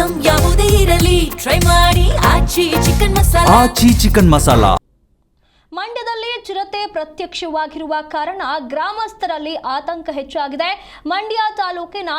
Item ಯಾವುದೇ ಇರಲಿ try ಮಾಡಿ ಆಚಿ ಚಿಕನ್ ಮಸಾಲಾ. ಮಂಡ್ಯದಲ್ಲಿ ಚಿರತೆ ಪ್ರತ್ಯಕ್ಷವಾಗಿರುವ ಕಾರಣ ಗ್ರಾಮಸ್ಥರಲ್ಲಿ ಆತಂಕ ಹೆಚ್ಚಾಗಿದೆ. ಮಂಡ್ಯ ತಾಲೂಕಿನ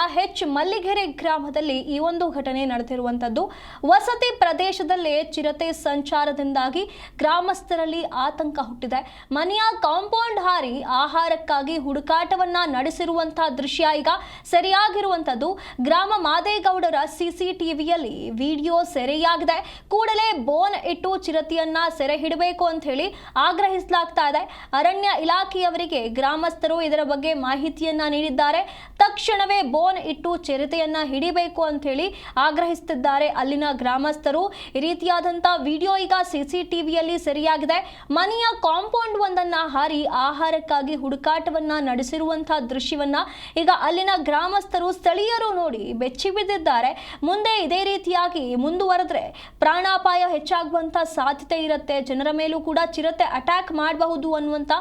ಮಲ್ಲಿಗೆರೆ ಗ್ರಾಮದಲ್ಲಿ ಈ ಒಂದು ಘಟನೆ ನಡೆದಿರುವಂತದ್ದು. ವಸತಿ ಪ್ರದೇಶದಲ್ಲೇ ಚಿರತೆ ಸಂಚಾರದಿಂದಾಗಿ ಗ್ರಾಮಸ್ಥರಲ್ಲಿ ಆತಂಕ ಹುಟ್ಟಿದೆ. ಮನೆಯ ಕಾಂಪೌಂಡ್ ಹಾರಿ ಆಹಾರಕ್ಕಾಗಿ ಹುಡುಕಾಟವನ್ನ ನಡೆಸಿರುವಂತಹ ದೃಶ್ಯ ಈಗ ಸೆರೆಯಾಗಿರುವಂತದ್ದು. ಗ್ರಾಮ ಮಾದೇಗೌಡರ ಸಿಸಿಟಿವಿಯಲ್ಲಿ ವಿಡಿಯೋ ಸೆರೆಯಾಗಿದೆ. ಕೂಡಲೇ ಬೋನ್ ಇಟ್ಟು ಚಿರತೆಯನ್ನ ಸೆರೆ ಹಿಡಬೇಕು ಅಂತ ಹೇಳಿ ಆಗ್ರಹಿಸಲಾಗ್ತಾ ಇದೆ. ಅರಣ್ಯ ಇಲಾಖೆಯವರಿಗೆ ಗ್ರಾಮಸ್ಥರು ಇದರ ಬಗ್ಗೆ ಮಾಹಿತಿಯನ್ನ ನೀಡಿದ್ದಾರೆ. ತಕ್ಷಣವೇ ಬೋನ್ ಇಟ್ಟು ಚಿರತೆಯನ್ನ ಹಿಡಿಬೇಕು ಅಂತ ಹೇಳಿ ಆಗ್ರಹಿಸುತ್ತಿದ್ದಾರೆ ಅಲ್ಲಿನ ಗ್ರಾಮಸ್ಥರು. ಈ ರೀತಿಯಾದಂತಹ ವಿಡಿಯೋ ಈಗ ಸಿಸಿಟಿವಿಯಲ್ಲಿ ಸೆರೆಯಾಗಿದೆ. ಮನೆಯ ಕಾಂಪೌಂಡ್ ಒಂದನ್ನ ಹಾರಿ ಆಹಾರಕ್ಕಾಗಿ ಹುಡುಕಾಟವನ್ನ ನಡೆಸಿರುವಂತಹ ದೃಶ್ಯವನ್ನ ಈಗ ಅಲ್ಲಿನ ಗ್ರಾಮಸ್ಥರು ಸ್ಥಳೀಯರು ನೋಡಿ ಬೆಚ್ಚಿ ಬಿದ್ದಿದ್ದಾರೆ. ಮುಂದೆ ಇದೇ ರೀತಿಯಾಗಿ ಮುಂದುವರೆದ್ರೆ ಪ್ರಾಣಾಪಾಯ ಹೆಚ್ಚಾಗುವಂತ ಸಾಧ್ಯತೆ ಇರುತ್ತೆ. ಜನರ ಮೇಲೂ ಕೂಡ ಚಿರತೆ ಅಟ್ಯಾಕ್ ಮಾಡಬಹುದು ಅನ್ನುವಂತ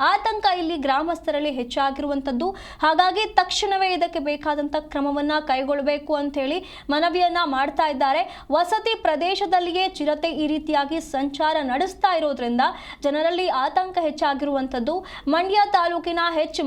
ಆತಂಕ ಇಲ್ಲಿ ಗ್ರಾಮಸ್ಥರಲ್ಲಿ ಹೆಚ್ಚಾಗಿರುವಂತದ್ದು. ಹಾಗಾಗಿ ತಕ್ಷಣವೇ ಇದಕ್ಕೆ ಬೇಕಾದಂತ ಕ್ರಮವನ್ನ ಕೈಗೊಳ್ಳಬೇಕು ಅಂತ ಹೇಳಿ ಮನವಿಯನ್ನ ಮಾಡ್ತಾ ಇದ್ದಾರೆ. ವಸತಿ ಪ್ರದೇಶದಲ್ಲಿಯೇ ಚಿರತೆ ಈ ರೀತಿಯಾಗಿ ಸಂಚಾರ ನಡೆಸ್ತಾ ಇರೋದ್ರಿಂದ ಜನರಲ್ಲಿ ಆತಂಕ ಹೆಚ್ಚಾಗಿರುವಂತದ್ದು. ಮಂಡ್ಯ ತಾಲೂಕಿನ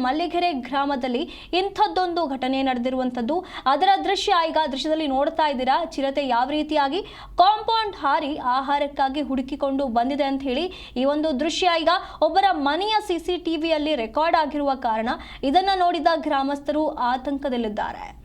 ಮಲ್ಲಿಗೆರೆ ಗ್ರಾಮದಲ್ಲಿ ಇಂಥದ್ದೊಂದು ಘಟನೆ ನಡೆದಿರುವಂತದ್ದು. ಅದರ ದೃಶ್ಯದಲ್ಲಿ ನೋಡ್ತಾ ಇದ್ದೀರಾ. ಚಿರತೆ ಯಾವ ರೀತಿಯಾಗಿ ಕಾಂಪೌಂಡ್ ಹಾರಿ ಆಹಾರಕ್ಕಾಗಿ ಹುಡುಕಿಕೊಂಡು ಬಂದಿದೆ ಅಂತ ಹೇಳಿ ಈ ಒಂದು ದೃಶ್ಯ ಈಗ ಒಬ್ಬರ ಮನೆಯ ಸಿಸಿಟಿವಿಯಲ್ಲಿ ರೆಕಾರ್ಡ್ ಆಗಿರುವ ಕಾರಣ ಇದನ್ನ ನೋಡಿದ ಗ್ರಾಮಸ್ಥರು ಆತಂಕದಲ್ಲಿದ್ದಾರೆ.